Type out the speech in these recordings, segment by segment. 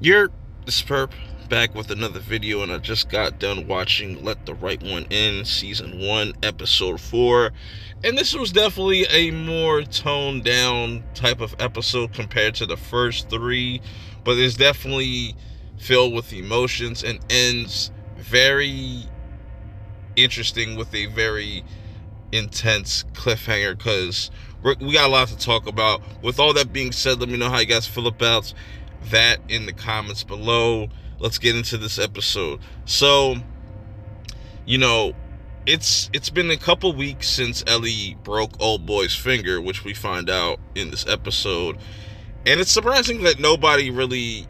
You're Superb, back with another video, and I just got done watching Let the Right One In, Season 1, Episode 4, and this was definitely a more toned down type of episode compared to the first three, but it's definitely filled with emotions and ends very interesting with a very intense cliffhanger, because we got a lot to talk about. With all that being said, let me know how you guys feel about that in the comments below. Let's get into this episode. So, you know, it's been a couple weeks since Ellie broke old boy's finger, which we find out in this episode, and it's surprising that nobody really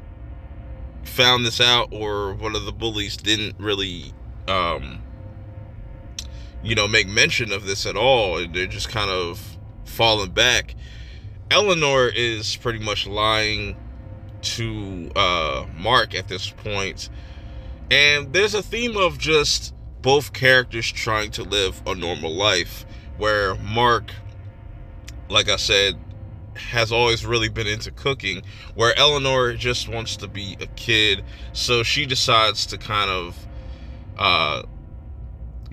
found this out, or one of the bullies didn't really you know, make mention of this at all. They're just kind of falling back. Eleanor is pretty much lying to Mark at this point, and there's a theme of just both characters trying to live a normal life, where Mark, like I said, has always really been into cooking, where Eleanor just wants to be a kid, so she decides to kind of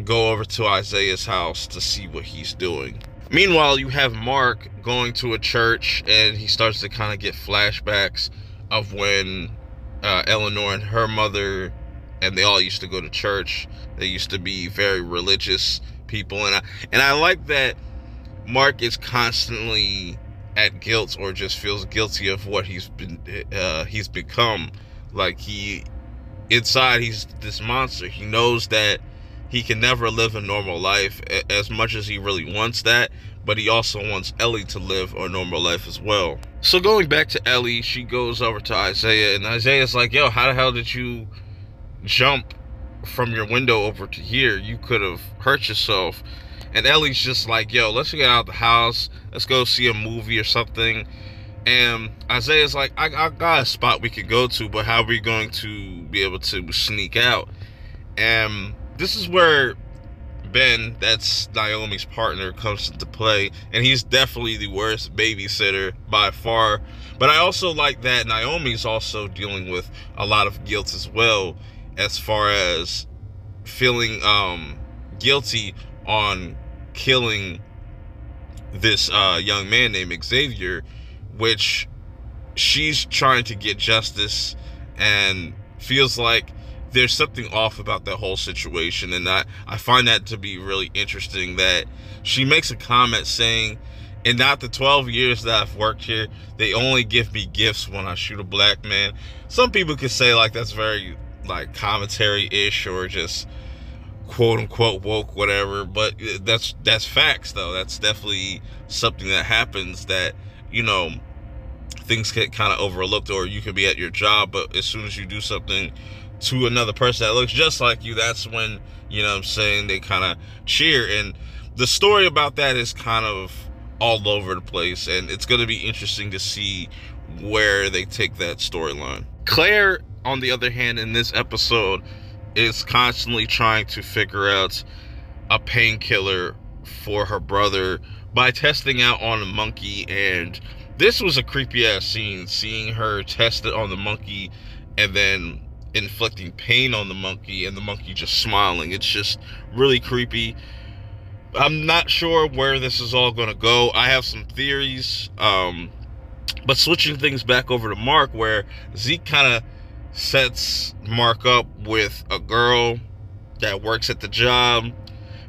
go over to Isaiah's house to see what he's doing. Meanwhile, you have Mark going to a church, and he starts to kind of get flashbacks of when Eleanor and her mother, and they all used to go to church. They used to be very religious people, and I like that Mark is constantly at guilt, or just feels guilty of what he's become. Like, inside he's this monster. He knows that he can never live a normal life as much as he really wants that, but he also wants Ellie to live a normal life as well. So going back to Ellie, she goes over to Isaiah, and Isaiah's like, yo, how the hell did you jump from your window over to here? You could have hurt yourself. And Ellie's just like, yo, let's get out of the house. Let's go see a movie or something. And Isaiah's like, I got a spot we could go to, but how are we going to be able to sneak out? And this is where Ben, that's Naomi's partner, comes into play, and he's definitely the worst babysitter by far. But I also like that Naomi's also dealing with a lot of guilt as well, as far as feeling guilty on killing this young man named Xavier, which she's trying to get justice, and feels like there's something off about that whole situation. And I find that to be really interesting, that she makes a comment saying, in not the 12 years that I've worked here, they only give me gifts when I shoot a black man. Some people could say like that's very like commentary-ish, or just quote-unquote woke, whatever, but that's facts though. That's definitely something that happens, that, you know, things get kind of overlooked, or you could be at your job, but as soon as you do something to another person that looks just like you, that's when, you know what I'm saying, they kind of cheer. And the story about that is kind of all over the place, and it's going to be interesting to see where they take that storyline. Claire, on the other hand, in this episode, is constantly trying to figure out a painkiller for her brother by testing out on a monkey. And this was a creepy ass scene, seeing her test it on the monkey and then inflicting pain on the monkey, and the monkey just smiling. It's just really creepy. I'm not sure where this is all going to go. I have some theories, but switching things back over to Mark, where Zeke kind of sets Mark up with a girl that works at the job,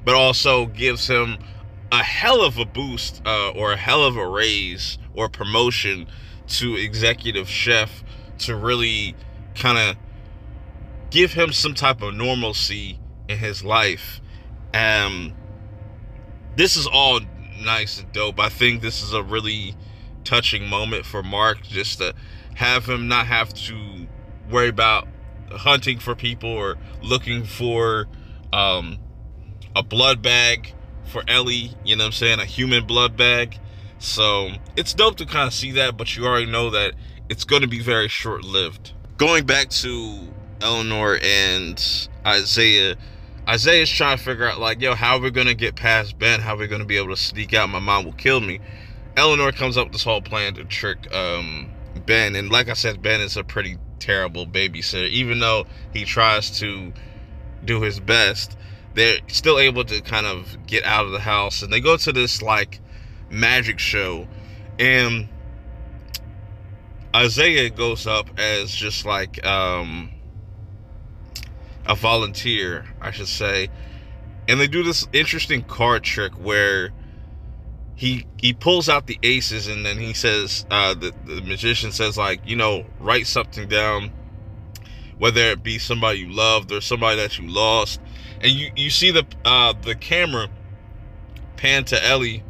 but also gives him a hell of a boost, or a hell of a raise or promotion to executive chef, to really kind of give him some type of normalcy in his life. This is all nice and dope. I think this is a really touching moment for Mark, just to have him not have to worry about hunting for people, or looking for a blood bag for Ellie, you know what I'm saying, a human blood bag. So it's dope to kind of see that, but you already know that it's going to be very short-lived. Going back to Eleanor and Isaiah, Isaiah's trying to figure out, like, yo, how are we going to get past Ben? How are we going to be able to sneak out? My mom will kill me. Eleanor comes up with this whole plan to trick Ben. And like I said, Ben is a pretty terrible babysitter. Even though he tries to do his best, they're still able to kind of get out of the house. And they go to this, like, magic show. And Isaiah goes up as just like a volunteer, I should say. And they do this interesting card trick where he pulls out the aces, and then he says, the magician says, like, you know, write something down, whether it be somebody you loved or somebody that you lost. And you see the camera pan to Ellie,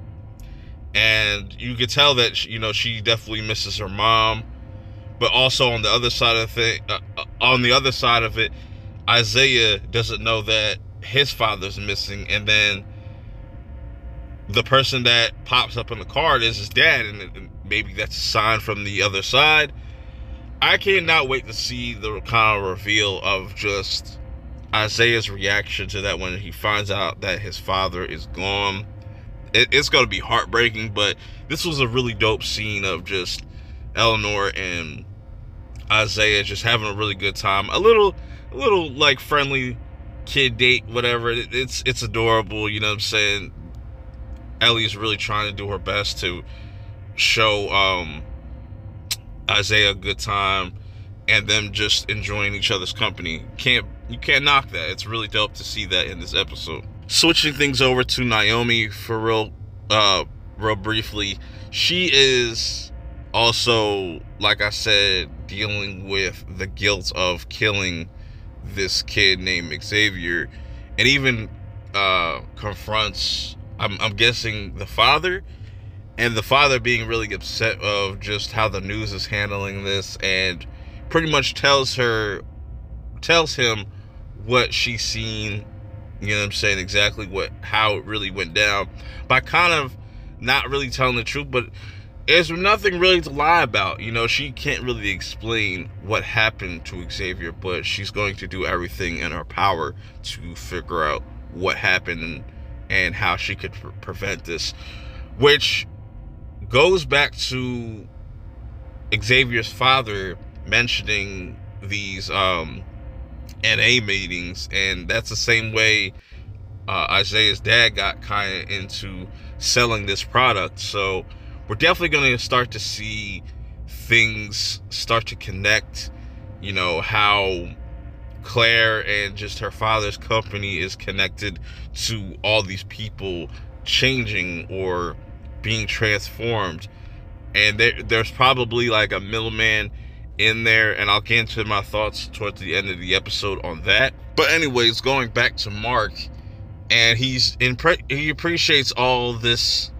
and you could tell that, you know, she definitely misses her mom. But also on the other side of it, Isaiah doesn't know that his father's missing, and then the person that pops up in the card is his dad, and maybe that's a sign from the other side. I cannot wait to see the kind of reveal of just Isaiah's reaction to that when he finds out that his father is gone. It's going to be heartbreaking, but this was a really dope scene of just Eleanor and Isaiah just having a really good time. A little like friendly kid date, whatever. It's adorable, you know what I'm saying? Ellie's really trying to do her best to show Isaiah a good time, and them just enjoying each other's company. You can't knock that. It's really dope to see that in this episode. Switching things over to Naomi for real briefly. She is also, like I said, dealing with the guilt of killing this kid named Xavier, and even confronts, I'm guessing, the father, and the father being really upset of just how the news is handling this, and pretty much tells him what she's seen, you know what I'm saying, exactly how it really went down, by kind of not really telling the truth. But there's nothing really to lie about. You know, she can't really explain what happened to Xavier, but she's going to do everything in her power to figure out what happened and how she could prevent this, which goes back to Xavier's father mentioning these NA meetings, and that's the same way Isaiah's dad got kind of into selling this product. So we're definitely going to start to see things start to connect, you know, how Claire and just her father's company is connected to all these people changing or being transformed. And there's probably like a middleman in there, and I'll get into my thoughts towards the end of the episode on that. But anyways, going back to Mark, and he appreciates all this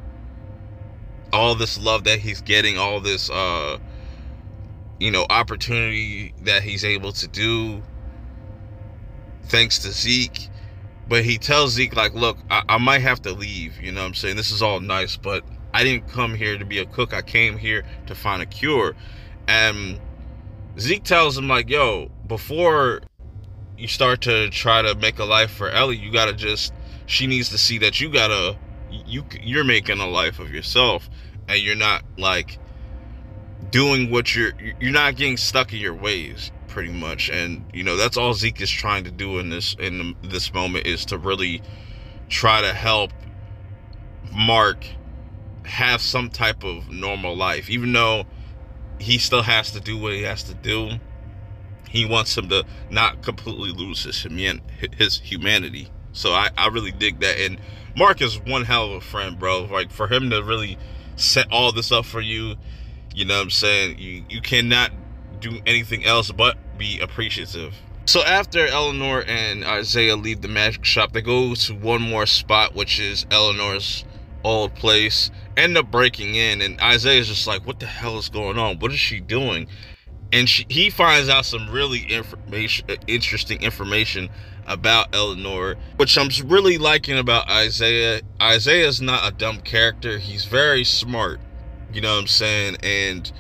love that he's getting, all this you know, opportunity that he's able to do thanks to Zeke. But he tells Zeke, like, look, I might have to leave, you know what I'm saying? This is all nice, but I didn't come here to be a cook. I came here to find a cure. And Zeke tells him, like, yo, before you start to try to make a life for Ellie, you gotta she needs to see that you're making a life of yourself, and you're not, like, doing what you're not getting stuck in your ways, pretty much. And, you know, that's all Zeke is trying to do in this moment, is to really try to help Mark have some type of normal life. Even though he still has to do what he has to do, he wants him to not completely lose his humanity. So I really dig that. And Mark is one hell of a friend, bro. Like, for him to really set all this up for you, you know what I'm saying, you cannot do anything else but be appreciative. So after Eleanor and Isaiah leave the magic shop, they go to one more spot, which is Eleanor's old place. End up breaking in, and Isaiah's just like, what the hell is going on? What is she doing? And he finds out some really interesting information about Eleanor, which I'm really liking about Isaiah. Isaiah's not a dumb character. He's very smart. You know what I'm saying? And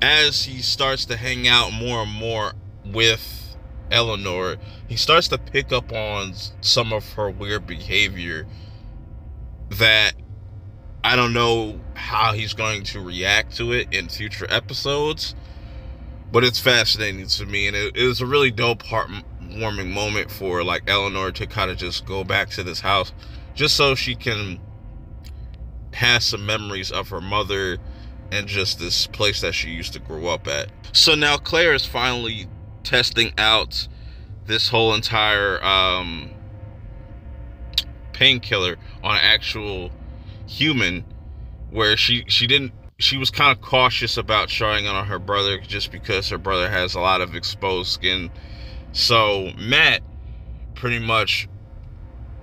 as he starts to hang out more and more with Eleanor, he starts to pick up on some of her weird behavior that I don't know how he's going to react to it in future episodes, but it's fascinating to me, and it was a really dope, heartwarming moment for like Eleanor to kind of just go back to this house just so she can have some memories of her mother and just this place that she used to grow up at. So now Claire is finally testing out this whole entire painkiller on an actual human, where she was kind of cautious about trying it on her brother just because her brother has a lot of exposed skin. So Matt pretty much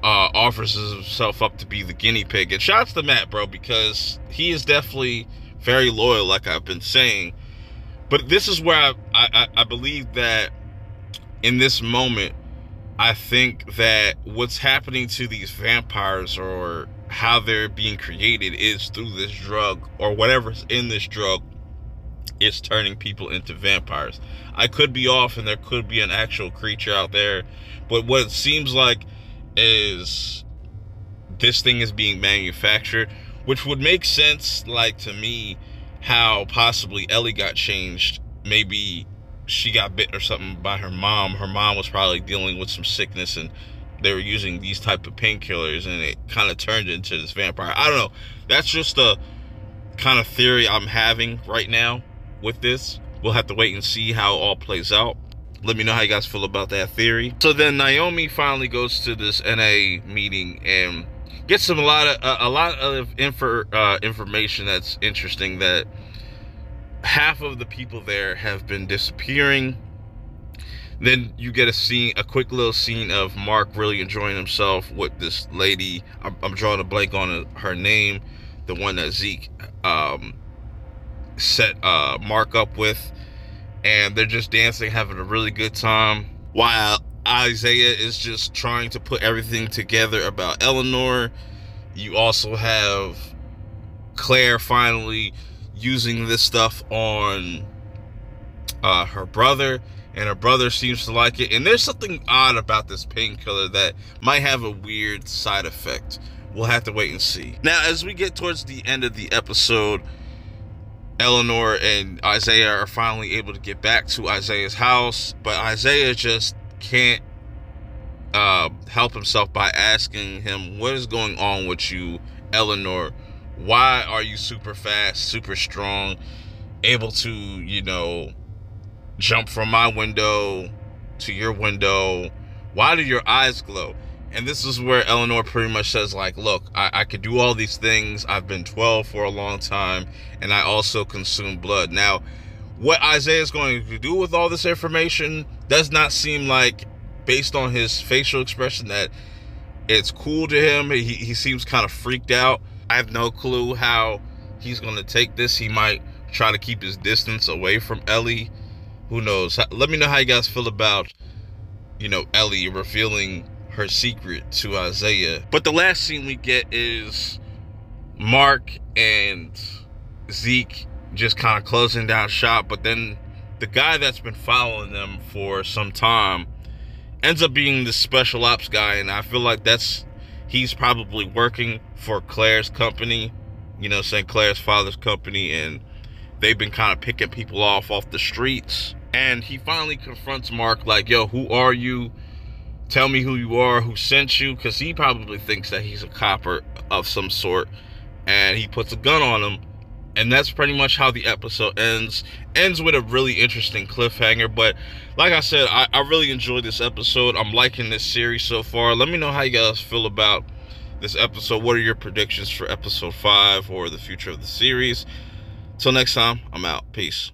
offers himself up to be the guinea pig. And shouts to Matt, bro, because he is definitely very loyal, like I've been saying. But this is where I believe that in this moment, I think that what's happening to these vampires, or how they're being created, is through this drug, or whatever's in this drug is turning people into vampires. I could be off, and there could be an actual creature out there, but what it seems like is this thing is being manufactured, which would make sense, like, to me, how possibly Ellie got changed. Maybe she got bitten or something by her mom. Her mom was probably dealing with some sickness, and they were using these type of painkillers, and it kind of turned into this vampire. I don't know. That's just a kind of theory I'm having right now with this. We'll have to wait and see how it all plays out. Let me know how you guys feel about that theory. So then Naomi finally goes to this NA meeting and gets a lot of information that's interesting, that half of the people there have been disappearing. Then you get a quick little scene of Mark really enjoying himself with this lady. I'm drawing a blank on her name, the one that Zeke set Mark up with, and they're just dancing, having a really good time, while Isaiah is just trying to put everything together about Eleanor. You also have Claire finally using this stuff on her brother, and her brother seems to like it. And there's something odd about this painkiller that might have a weird side effect. We'll have to wait and see. Now, as we get towards the end of the episode, Eleanor and Isaiah are finally able to get back to Isaiah's house, but Isaiah just can't help himself by asking him, what is going on with you, Eleanor? Why are you super fast, super strong, able to, you know, jump from my window to your window? Why do your eyes glow? And this is where Eleanor pretty much says, like, look, I could do all these things. I've been 12 for a long time, and I also consume blood. Now, what Isaiah is going to do with all this information does not seem like, based on his facial expression, that it's cool to him. He seems kind of freaked out. I have no clue how he's going to take this. He might try to keep his distance away from Ellie. Who knows? Let me know how you guys feel about, you know, Ellie revealing her secret to Isaiah. But the last scene we get is Mark and Zeke just kind of closing down shop, but then the guy that's been following them for some time ends up being the special ops guy, and I feel like he's probably working for Claire's company, you know, saying Claire's father's company, and they've been kind of picking people off the streets. And he finally confronts Mark, like, yo, who are you? Tell me who you are, who sent you, because he probably thinks that he's a copper of some sort, and he puts a gun on him. And that's pretty much how the episode ends with a really interesting cliffhanger. But like I said, I really enjoyed this episode. I'm liking this series so far. Let me know how you guys feel about this episode. What are your predictions for episode 5 or the future of the series? Till next time, I'm out. Peace.